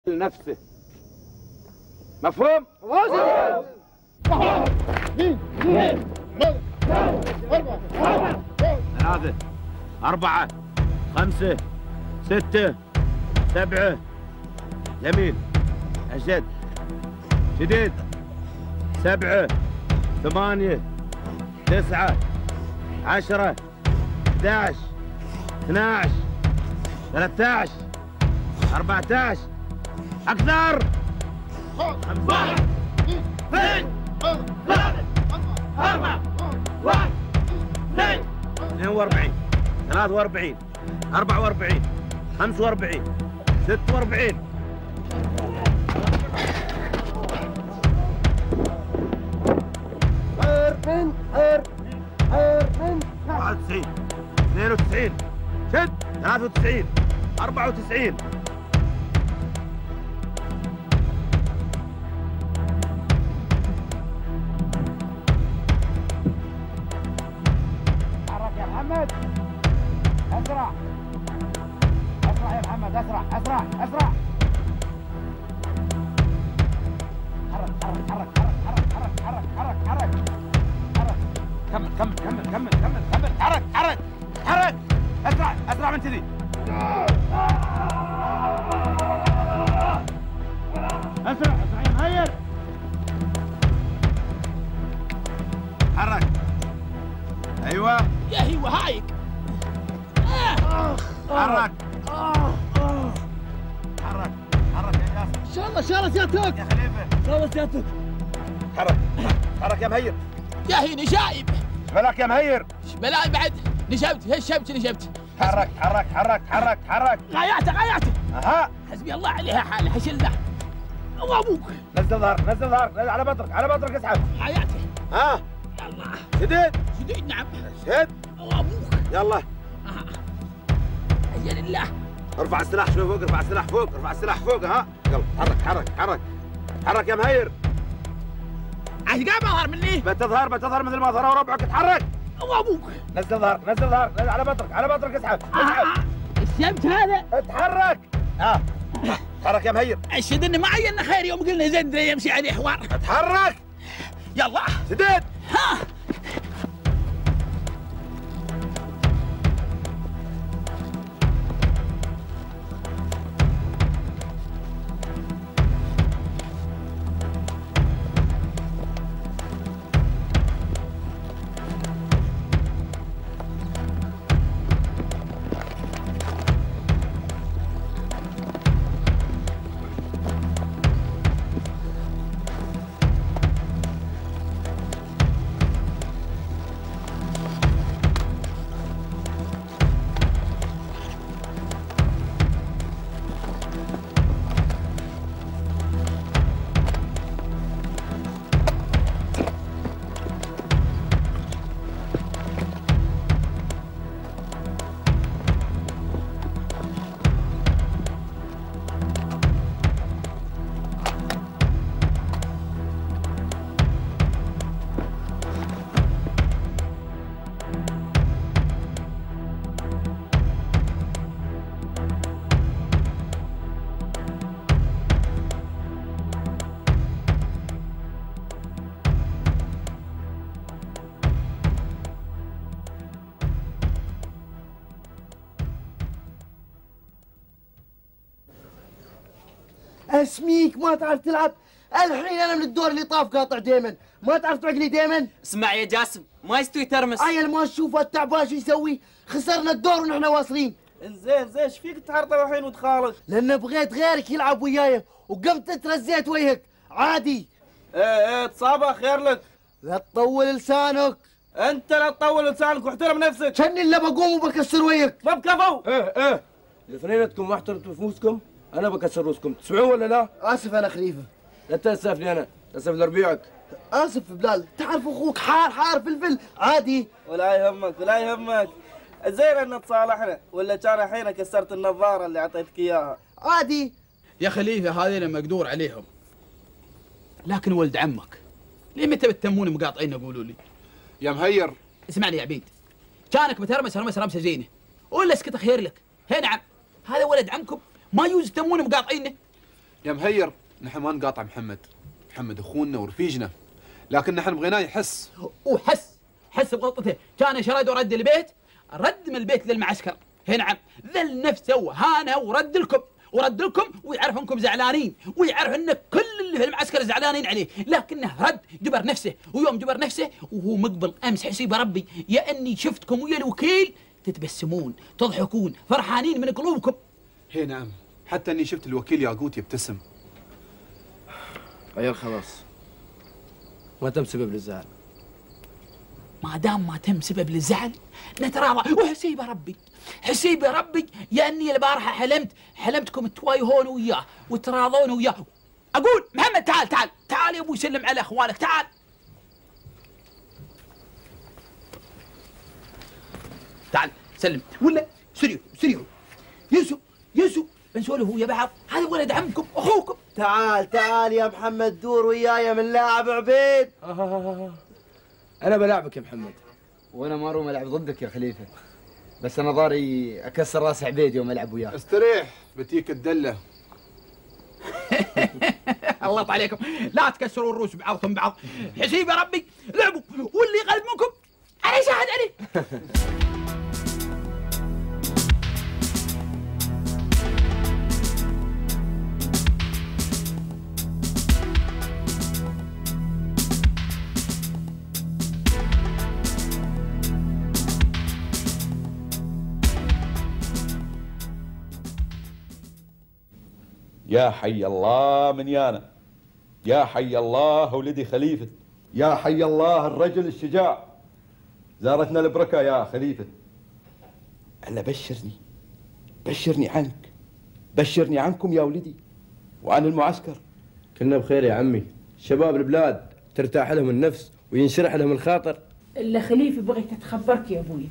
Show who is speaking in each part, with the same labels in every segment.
Speaker 1: لنفسه. مفهوم؟ ثلاثة 4 5 6 7 يمين أشد شديد 7 8 9 10 11 12 13 14 أكثر 1 2 3 4 1 2 42 43 44 45 46 91 92 شد 93 94
Speaker 2: حرك يا محمد اسرع اسرع يا محمد اسرع اسرع اسرع حرك حرك حرك حرك حرك حرك حرك حرك حرك كمل كمل كمل كمل كمل كمل حرك حرك حرك اسرع اسرع من كذي اسرع اسرع يا مهير
Speaker 1: حرك ايوه
Speaker 2: يا هي وهايك
Speaker 1: حرك حرك حرك يا جاسم
Speaker 2: ان شاء الله سيادتك
Speaker 1: يا خليفه
Speaker 2: ان شاء الله سيادتك
Speaker 1: حرك حرك يا مهير
Speaker 2: يا هي نشايب
Speaker 1: بلاك يا مهير
Speaker 2: بلاي بعد نشبت
Speaker 1: حرك حرك حرك حرك حرك
Speaker 2: غاياته
Speaker 1: اها
Speaker 2: حسبي الله عليها حاله حشلنا وابوك
Speaker 1: نزل ظهرك نزل ظهرك على بطرك اسحب
Speaker 2: غاياته
Speaker 1: ها
Speaker 2: يلا
Speaker 1: شديد
Speaker 2: شديد نعم
Speaker 1: شد
Speaker 2: وابوك
Speaker 1: يلا
Speaker 2: اجل الله
Speaker 1: ارفع السلاح شوي فوق ارفع السلاح فوق ارفع السلاح فوق ها يلا حرك حرك يا مهير
Speaker 2: عايز قاعد اظهر مني
Speaker 1: بتظهر مثل ما ظهر وربعك اتحرك
Speaker 2: وابوك
Speaker 1: نزل ظهرك على بطرك اسحب
Speaker 2: السبت هذا
Speaker 1: اتحرك ها اتحرك يا مهير
Speaker 2: اشهد ان معي انه خير يوم قلنا زين يمشي عليه حوار
Speaker 1: اتحرك
Speaker 2: يلا
Speaker 1: سديد
Speaker 2: ها
Speaker 3: اسميك ما تعرف تلعب؟ الحين انا من الدور اللي طاف قاطع ديمن، ما تعرف تعقلي ديمن؟
Speaker 4: اسمع يا جاسم ما يستوي ترمس.
Speaker 3: عيل ما تشوفه التعبان شو يسوي؟ خسرنا الدور ونحن واصلين.
Speaker 5: زين ايش فيك تحرطه الحين وتخالف؟
Speaker 3: لان بغيت غيرك يلعب وياي وقمت ترزيت وجهك عادي.
Speaker 5: ايه تصابه خير لك.
Speaker 3: لا تطول لسانك.
Speaker 5: انت لا تطول لسانك واحترم نفسك.
Speaker 3: كني اللي بقوم وبكسر وجهك.
Speaker 5: ما بكفو.
Speaker 6: ايه الاثنيناتكم ما احترمتوا نفوسكم انا بكسر روسكم، تسمعون ولا لا؟
Speaker 3: اسف انا خليفه.
Speaker 6: لا تاسفني انا، اسف لربيعك.
Speaker 3: اسف بلال، تعرف اخوك حار فلفل عادي.
Speaker 5: ولا يهمك زين ان تصالحنا ولا كان الحين كسرت النظاره اللي اعطيتك اياها.
Speaker 3: عادي
Speaker 2: يا خليفه هذين مقدور عليهم، لكن ولد عمك ليه متى بتتمون مقاطعين قولوا لي؟
Speaker 1: يا مهير
Speaker 2: اسمعني يا عبيد، كانك بترمس رمسه زينه ولا اسكت خير لك. هي نعم هذا ولد عمكم ما يجوز تمون مقاطعينه.
Speaker 7: يا مهير نحن ما نقاطع محمد اخونا ورفيجنا، لكن نحن بغيناه يحس.
Speaker 2: حس بغلطته، كان شرد ورد البيت، رد من البيت للمعسكر. هي نعم، ذل نفسه وهانه ورد لكم ويعرف انكم زعلانين، ويعرف ان كل اللي في المعسكر زعلانين عليه، لكنه رد جبر نفسه، ويوم جبر نفسه وهو مقبل امس حسيب ربي يا اني شفتكم ويا الوكيل تتبسمون تضحكون فرحانين من قلوبكم.
Speaker 7: هي نعم، حتى اني شفت الوكيل ياقوت يبتسم.
Speaker 6: عيال خلاص ما تم سبب للزعل.
Speaker 2: ما دام ما تم سبب للزعل نتراضى، وحسيب ربي يا اني البارحه حلمتكم توايهون وياه وتراضون وياه. اقول محمد تعال يا ابوي سلم على اخوانك، تعال. تعال سلم، ولا سريعوا يوسف بنسولف ويا بعض، هذا ولد عمكم اخوكم.
Speaker 3: تعال يا محمد، دور وياي من لاعب عبيد.
Speaker 6: انا بلاعبك يا محمد.
Speaker 8: وانا ما اروم العب ضدك يا خليفه، بس انا ضاري اكسر راس عبيد يوم العب وياه.
Speaker 7: استريح بتيك الدله.
Speaker 2: الله عليكم، لا تكسروا الروس بعضكم بعض. حسيب يا ربي لعبوا، واللي يغلب منكم انا شاهد عليه.
Speaker 9: يا حي الله من يانا، يا حي الله ولدي خليفة، يا حي الله الرجل الشجاع، زارتنا البركة يا خليفة. ألا بشرني عنكم يا ولدي وعن المعسكر.
Speaker 6: كلنا بخير يا عمي، شباب البلاد ترتاح لهم النفس وينشرح لهم الخاطر.
Speaker 10: إلا خليفة بغيت أتخبرك يا أبوي،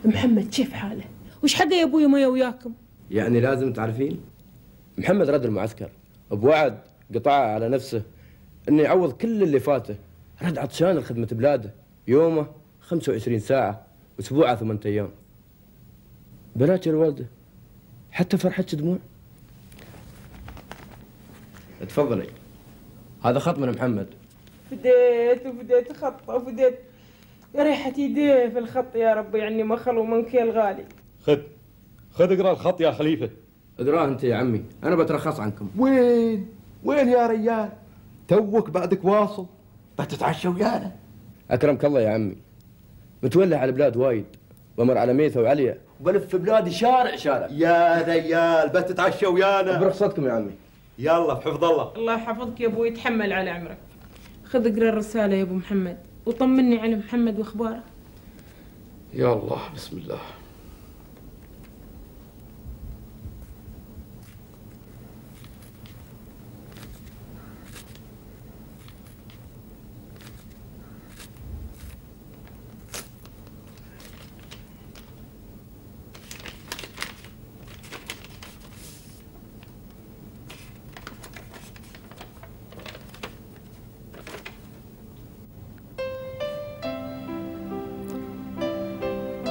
Speaker 10: محمد كيف حاله؟ وش حقه يا أبوي ما وياكم؟
Speaker 6: يعني لازم تعرفين محمد رد المعسكر بوعد قطعه على نفسه انه يعوض كل اللي فاته. رد عطشان لخدمة بلاده، يومه 25 ساعة واسبوعه 8 ايام. بلاش الوالده حتى فرحتش دموع. تفضلي، هذا خط من محمد.
Speaker 10: فديت خطه وفديت يا ريحة يديه في الخط يا رب، يعني ما خلو منك يا الغالي.
Speaker 9: خذ اقرا الخط يا خليفة.
Speaker 6: اقراه انت يا عمي، انا بترخص عنكم.
Speaker 9: وين يا ريال؟ توك بعدك واصل بتتعشى ويانا.
Speaker 6: اكرمك الله يا عمي، متولع على البلاد وايد، بمر على ميثة وعليا وبلف بلادي شارع
Speaker 9: يا ريال بتتعشى ويانا.
Speaker 6: برخصتكم يا عمي.
Speaker 9: يلا بحفظ الله.
Speaker 10: الله يحفظك يا ابوي، يتحمل على عمرك. خذ اقرا الرسالة يا ابو محمد وطمني على محمد واخباره.
Speaker 6: يا الله بسم الله.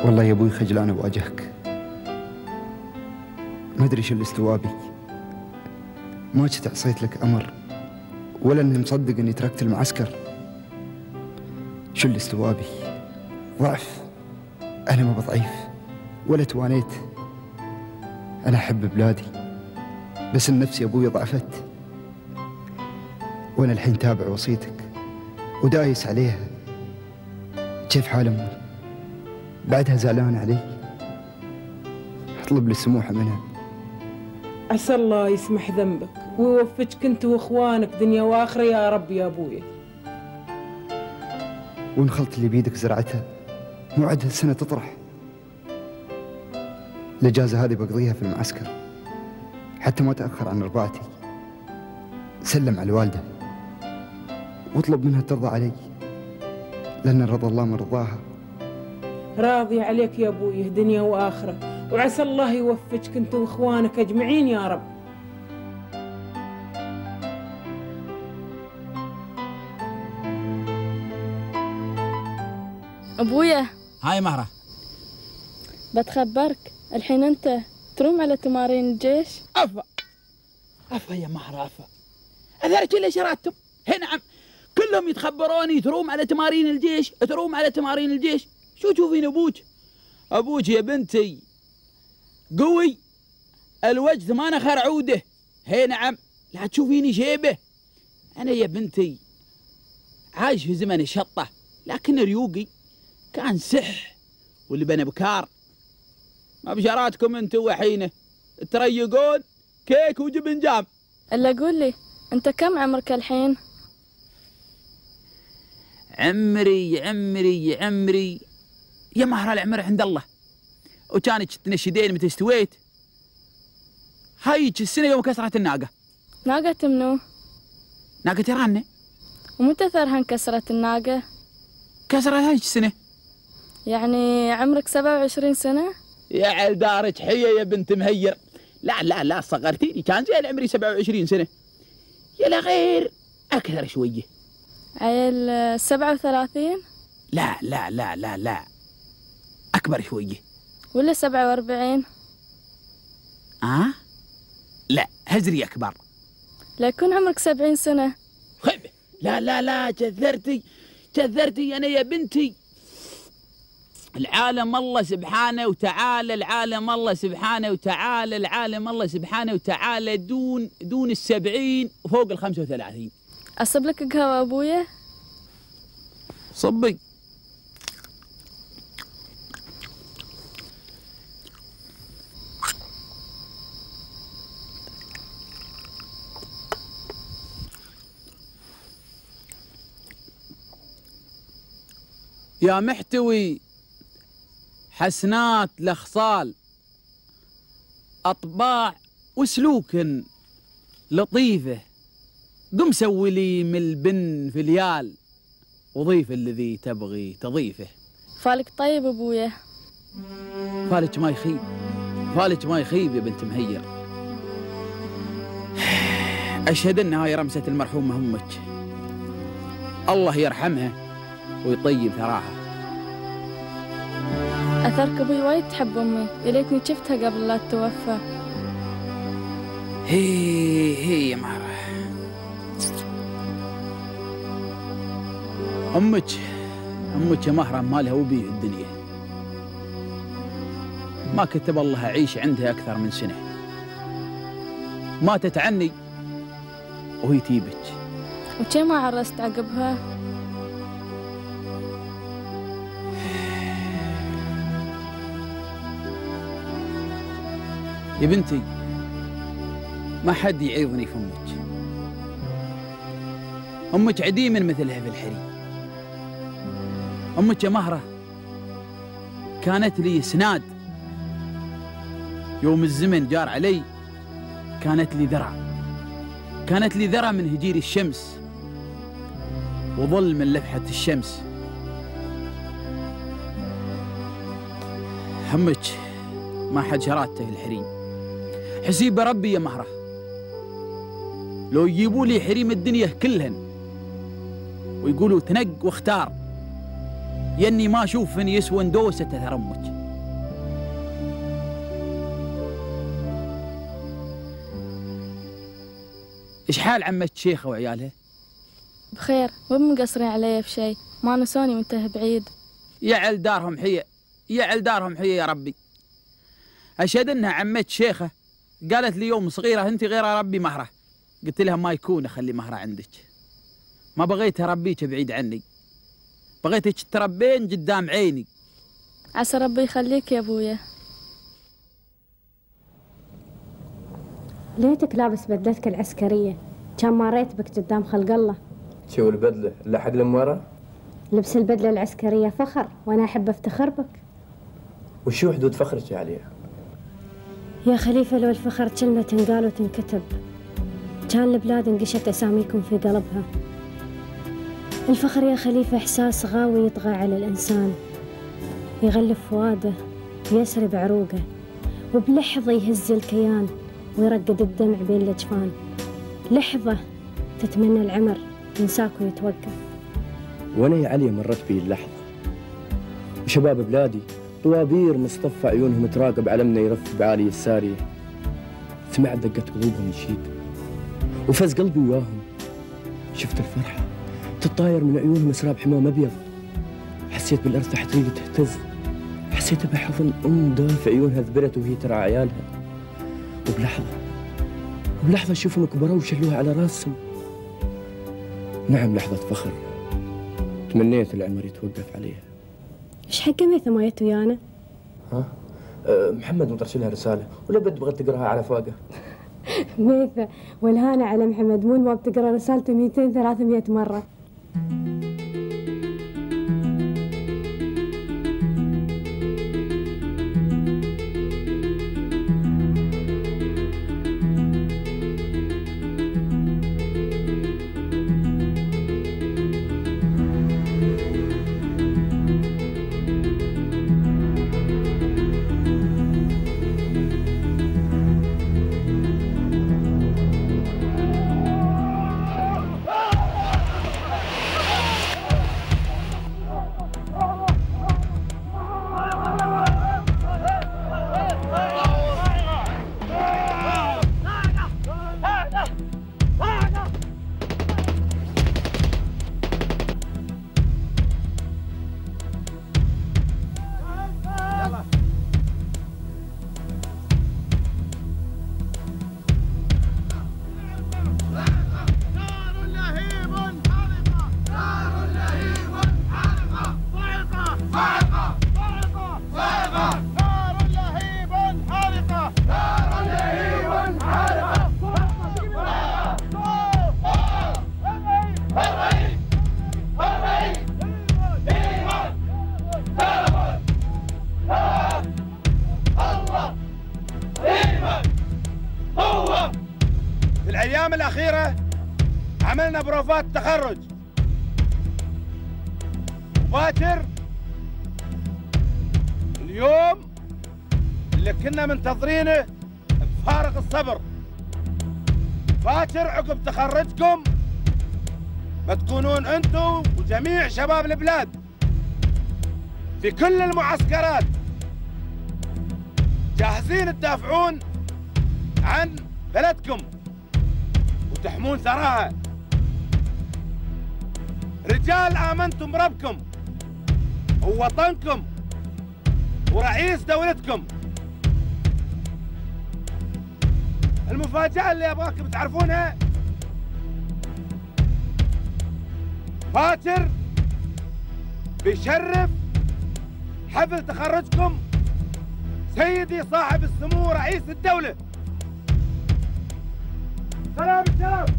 Speaker 11: والله يا ابوي خجلان اواجهك، ما ادري شو اللي استوى بي. ما كنت عصيت لك امر ولا اني مصدق اني تركت المعسكر. شو اللي استوى بي؟ ضعف. انا ما بضعيف ولا توانيت. انا احب بلادي بس النفس يا ابوي ضعفت، وانا الحين تابع وصيتك ودايس عليها. كيف حال امي؟ بعدها زعلان علي، اطلب لي السموحه منها.
Speaker 10: عسى الله يسمح ذنبك ويوفقك انت واخوانك دنيا واخره يا رب يا ابوي.
Speaker 11: ونخلط اللي بيدك زرعتها مو عاد هالسنه تطرح. الاجازه هذه بقضيها في المعسكر حتى ما تاخر عن رباعتي. سلم على الوالده واطلب منها ترضى علي، لان رضا الله من رضاها.
Speaker 10: راضي عليك يا ابوي دنيا واخره، وعسى الله يوفقك انت واخوانك اجمعين يا رب.
Speaker 12: ابويا.
Speaker 2: هاي مهرة،
Speaker 12: بتخبرك الحين انت تروم على تمارين الجيش.
Speaker 2: عفا يا مهرة عفا. أثرت اللي شراتهم. هي نعم. كلهم يتخبروني تروم على تمارين الجيش، تروم على تمارين الجيش. شو تشوفين أبوك؟ أبوك يا بنتي قوي، الوجه ثمانة خرعوده. هي نعم. لا تشوفيني شيبة. أنا يا بنتي عايش في زمن الشطة، لكن ريوقي كان سح واللي بنا بكار. ما بشراتكم انتوا وحينه تريقون كيك وجبن جام.
Speaker 12: الا قول لي انت كم عمرك الحين؟
Speaker 2: عمري يا مهرة العمر عند الله. وكانت تنشدين متى استويت. هايج السنة يوم كسرت الناقة.
Speaker 12: ناقة منو؟
Speaker 2: ناقة رانة.
Speaker 12: ومتى ثرها انكسرت الناقة؟
Speaker 2: كسرت هايج السنة.
Speaker 12: يعني عمرك 27 سنة؟
Speaker 2: يا عيل دارك حية يا بنت مهير. لا صغرتيني، كان زين عمري 27 سنة. يا لا غير أكثر شوية.
Speaker 12: عيل 37؟
Speaker 2: لا أكبر شوية.
Speaker 12: ولا 47؟
Speaker 2: لا هزري أكبر.
Speaker 12: لا يكون عمرك 70 سنة.
Speaker 2: خيبة. لا كثرتي أنا يا بنتي. العالم الله سبحانه وتعالى، العالم الله سبحانه وتعالى، العالم الله سبحانه وتعالى دون 70 وفوق 35.
Speaker 12: أصب لك قهوة أبويا؟
Speaker 2: صبي. يا محتوي حسنات الأخصال، أطباع وسلوك لطيفة، قم سوي لي من البن فليال وضيف الذي تبغي تضيفه.
Speaker 12: فالك طيب أبويا.
Speaker 2: فالك ما يخيب، فالك ما يخيب يا بنت مهير. أشهد أن هاي رمسة المرحومة أمك، الله يرحمها ويطيب ثراها.
Speaker 12: أثرك أبوي وايد تحب أمي، يا ليتني شفتها قبل لا تتوفى.
Speaker 2: هي يا مهرة. أمك يا مهرة ما لها وبي الدنيا. ما كتب الله أعيش عندها أكثر من سنة. ماتت عني وهي تيبك.
Speaker 12: وشي ما عرست عقبها؟
Speaker 2: يا بنتي ما حد يعيضني في أمك. أمك عديما مثلها في الحريم. أمك يا مهرة كانت لي سناد يوم الزمن جار علي، كانت لي ذرع، كانت لي ذرع من هجير الشمس وظل من لفحة الشمس. همك ما حد شراته في الحريم. حسيب ربي يا مهرة لو يجيبوا لي حريم الدنيا كلهن ويقولوا تنق واختار، يني ما اشوف ان يسوى ندوسة اثر امك. ايش حال عمك شيخة وعيالها؟
Speaker 12: بخير، مو مقصرين علي في شيء، ما نسوني وانته بعيد.
Speaker 2: يا عل دارهم حية، يا عل دارهم حية يا ربي. اشهد انها عمك شيخة قالت لي يوم صغيرة انت غير ربي مهرة. قلت لها ما يكون اخلي مهرة عندك، ما بغيت اربيك بعيد عني، بغيتك تربين قدام عيني.
Speaker 12: عسى ربي يخليك يا ابويا.
Speaker 13: ليتك لابس بدلتك العسكرية، كان ما ريت بك قدام خلق الله.
Speaker 6: شو البدلة اللي حق المورة؟
Speaker 13: لبس البدلة العسكرية فخر، وانا احب افتخر بك.
Speaker 6: وشو حدود فخرك عليها؟
Speaker 13: يا خليفة لو الفخر كلمة تنقال وتنكتب، كان البلاد انقشت اساميكم في قلبها. الفخر يا خليفة احساس غاوي يطغى على الانسان، يغلف فؤاده ويسري بعروقه، وبلحظة يهز الكيان ويرقد الدمع بين الأجفان. لحظة تتمنى العمر ينساك ويتوقف.
Speaker 6: وانا يا علي مرت بي اللحظة، وشباب بلادي طوابير مصطفى عيونهم تراقب علمنا يرف بعالي السارية. سمعت دقة قلوبهم نشيد وفز قلبي وياهم. شفت الفرحة تتطاير من عيونهم اسراب حمام ابيض. حسيت بالارض تحت رجلي تهتز. حسيت بحضن دافع عيونها ذبلت وهي ترعى عيالها. وبلحظة اشوفهم كبروا وشلوها على راسهم. نعم لحظة فخر تمنيت العمر يتوقف عليها.
Speaker 13: ايش حق ميثا ما جت ويانا؟
Speaker 6: ها؟ محمد مطرش لها رسالة ولا بغت تقراها على فوقه.
Speaker 13: ميثا والهانة على محمد، مو ما بتقرا رسالته 200 300 مرة.
Speaker 1: الأيام الأخيرة عملنا بروفات تخرج، وباكر اليوم اللي كنا منتظرينه بفارغ الصبر. باكر عقب تخرجكم بتكونون انتم وجميع شباب البلاد في كل المعسكرات جاهزين تدافعون عن بلدكم وتحمون ثراها. رجال آمنتم بربكم ووطنكم ورئيس دولتكم. المفاجأة اللي أبغاكم تعرفونها، باكر بيشرف حفل تخرجكم سيدي صاحب السمو رئيس الدولة. سلام الشرف.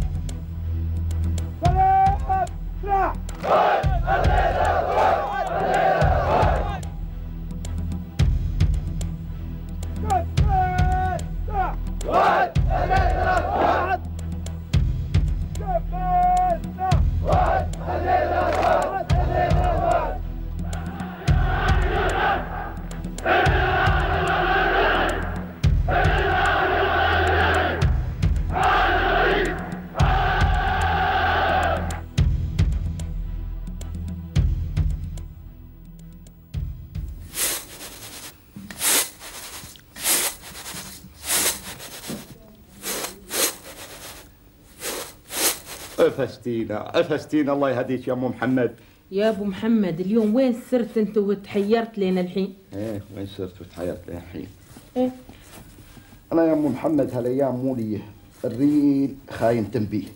Speaker 1: سلام سلاح.
Speaker 9: أفستينا الله يهديك يا أم محمد.
Speaker 10: يا ابو محمد اليوم وين صرت انت وتحيرت لين الحين؟
Speaker 9: ايه وين صرت وتحيرت لين الحين؟
Speaker 10: ايه
Speaker 9: انا يا ام محمد هالايام موليه الريل خاين تنبيه.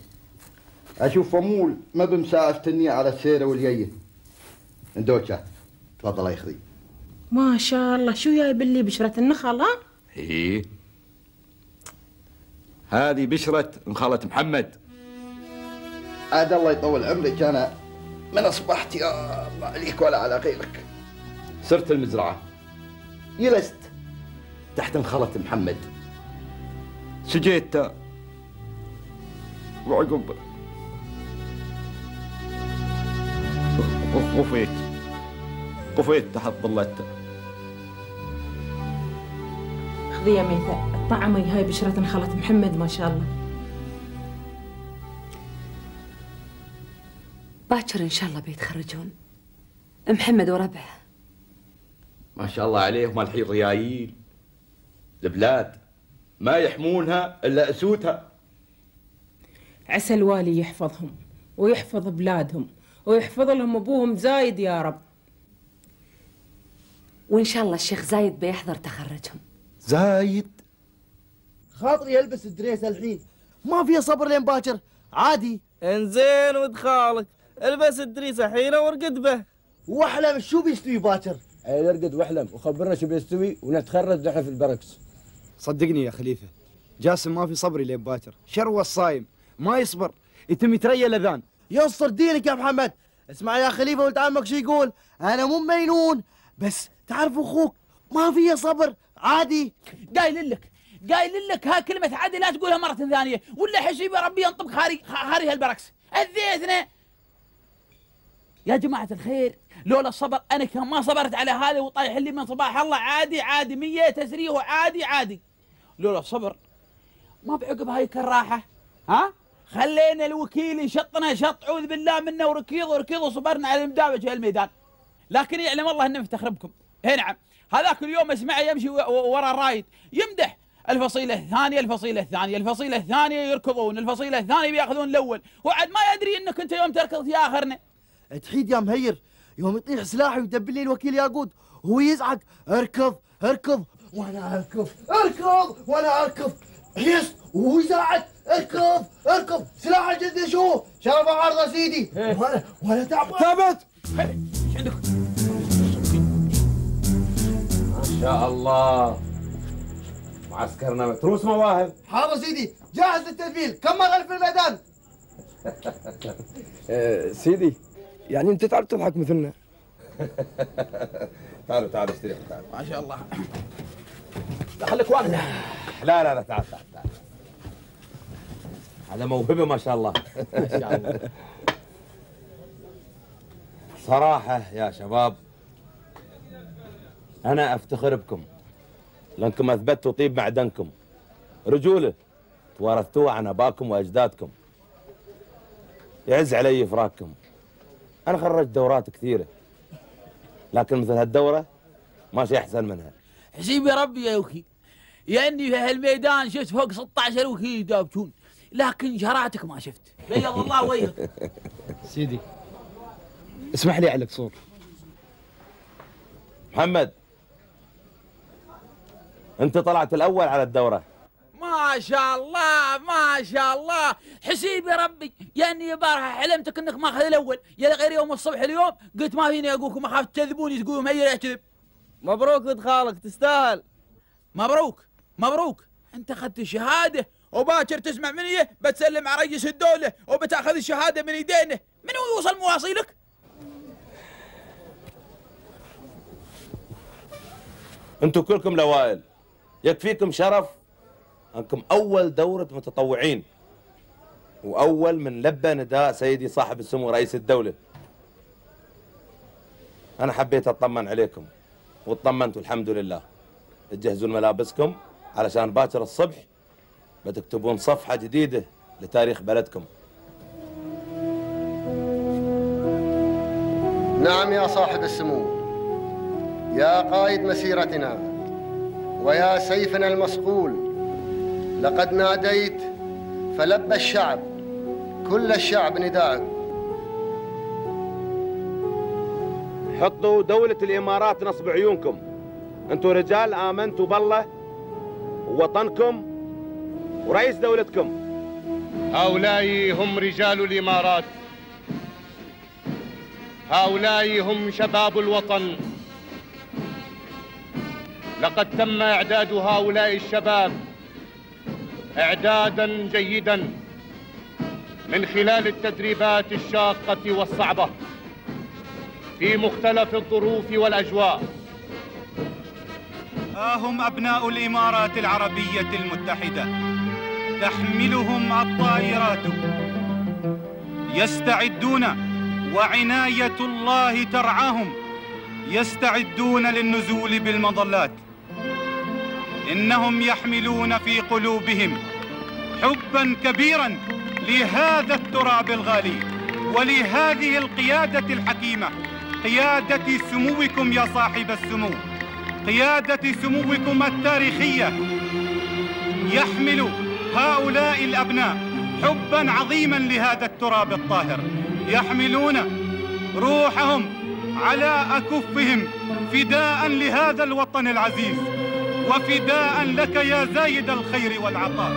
Speaker 9: اشوف فمول ما بمساعف تني على السيره والييه. اندوكا تفضل يا اخي.
Speaker 10: ما شاء الله، شو جايب لي بشرة النخل ها؟
Speaker 9: ايه هذه بشرة خالة محمد. عاد الله يطول عمرك، انا من اصبحت يا ما عليك ولا على غيرك صرت المزرعه، جلست تحت خالة محمد، سجيت وعقب قفيت تحت ظلته.
Speaker 10: خذي يا ميثا الطعمة هاي بشرة خالة محمد ما شاء الله.
Speaker 14: باكر ان شاء الله بيتخرجون محمد وربعه.
Speaker 9: ما شاء الله عليهم الحين ريايل، البلاد ما يحمونها الا اسودها.
Speaker 10: عسى الوالي يحفظهم ويحفظ بلادهم ويحفظ لهم ابوهم زايد يا رب.
Speaker 14: وان شاء الله الشيخ زايد بيحضر تخرجهم.
Speaker 3: زايد خاطري يلبس الدريس الحين، ما فيها صبر لين باكر عادي.
Speaker 5: انزين ود خالك، البس الدريس الحين وارقد به.
Speaker 3: واحلم شو بيستوي باكر.
Speaker 6: اي ارقد واحلم وخبرنا شو بيستوي ونتخرج نحن في البركس.
Speaker 11: صدقني يا خليفة، جاسم ما في صبري لين باكر، شروى الصايم ما يصبر، يتم يتريى الاذان.
Speaker 3: يصر دينك يا محمد. اسمع يا خليفة ولد عمك شو يقول، انا مو مينون بس تعرف اخوك ما فيه صبر عادي.
Speaker 2: قايل لك ها كلمة عادي لا تقولها مرة ثانية ولا حسيب ربي ينطبق خارج البركس. اذيتنا يا جماعة الخير، لولا الصبر انا كان ما صبرت على هذا وطايح لي من صباح الله عادي 100 تسريه عادي. لولا الصبر ما بعقب هاي الراحة. ها خلينا الوكيل يشطنا شط عوذ بالله منه وركيض وصبرنا على المدابج في الميدان. لكن يعلم الله انه مفتخر بكم. اي نعم، هذاك اليوم اسمعه يمشي ورا الرايد يمدح الفصيلة الثانية يركضون، الفصيلة الثانية بياخذون الاول، وعد ما يدري انك انت يوم تركض في اخرنا.
Speaker 3: تحيد يا مهير، يوم يطيح سلاحي ويدبل لي الوكيل ياقوت وهو يزعق اركض وانا اركض يس وهو يزعق اركض سلاح الجد شو شرف عرضه سيدي وانا تعبان.
Speaker 1: ثابت
Speaker 2: ايش عندك؟
Speaker 1: ما شاء الله معسكرنا متروس مواهب.
Speaker 3: حاضر سيدي، جاهز للتدبيل، كم غلف في الميدان.
Speaker 6: سيدي يعني انت تعرف تضحك مثلنا.
Speaker 1: تعالوا استريحوا تعالوا.
Speaker 2: ما شاء الله خليك واقف.
Speaker 1: لا تعال هذا موهبة ما شاء الله.
Speaker 2: ما شاء الله.
Speaker 1: صراحة يا شباب أنا أفتخر بكم لأنكم أثبتوا طيب معدنكم، رجولة توارثتوها عن أباكم وأجدادكم. يعز علي إفراقكم. أنا خرجت دورات كثيرة لكن مثل هالدورة ما شيء أحسن منها.
Speaker 2: حسيب يا ربي يا وكيل، يا إني في هالميدان شفت فوق 16 وكيل يدابشون لكن جراتك ما شفت. بيض الله وجهك.
Speaker 11: سيدي اسمح لي على قصور.
Speaker 1: محمد أنت طلعت الأول على الدورة.
Speaker 2: ما شاء الله حسيب يا ربي، يا اني البارحه حلمتك انك ماخذ الاول، يا غير يوم الصبح اليوم قلت ما فيني اقولكم اخاف تكذبوني تقولون هي كذب.
Speaker 5: مبروك ولد خالك تستاهل.
Speaker 2: مبروك انت اخذت الشهاده وباكر تسمع مني بتسلم على رئيس الدوله وبتاخذ الشهاده من يدينه. من هو يوصل مواصيلك؟
Speaker 1: انتم كلكم الاوائل، يكفيكم شرف انكم اول دورة متطوعين واول من لبى نداء سيدي صاحب السمو رئيس الدولة. انا حبيت اطمن عليكم واطمنتوا الحمد لله. تجهزون ملابسكم علشان باكر الصبح بتكتبون صفحة جديدة لتاريخ بلدكم.
Speaker 15: نعم يا صاحب السمو، يا قائد مسيرتنا ويا سيفنا المصقول، لقد ناديت فلبى الشعب، كل الشعب نداءك.
Speaker 1: حطوا دولة الإمارات نصب عيونكم، أنتم رجال آمنتوا بالله ووطنكم ورئيس دولتكم.
Speaker 16: هؤلاء هم رجال الإمارات، هؤلاء هم شباب الوطن. لقد تم إعداد هؤلاء الشباب إعداداً جيداً من خلال التدريبات الشاقة والصعبة في مختلف الظروف والأجواء.
Speaker 17: هم أبناء الإمارات العربية المتحدة، تحملهم الطائرات، يستعدون وعناية الله ترعاهم، يستعدون للنزول بالمظلات. إنهم يحملون في قلوبهم حباً كبيراً لهذا التراب الغالي ولهذه القيادة الحكيمة، قيادة سموكم يا صاحب السمو، قيادة سموكم التاريخية. يحمل هؤلاء الأبناء حبا عظيما لهذا التراب الطاهر، يحملون روحهم على أكفهم فداء لهذا الوطن العزيز، وفداء لك يا زايد الخير والعطاء.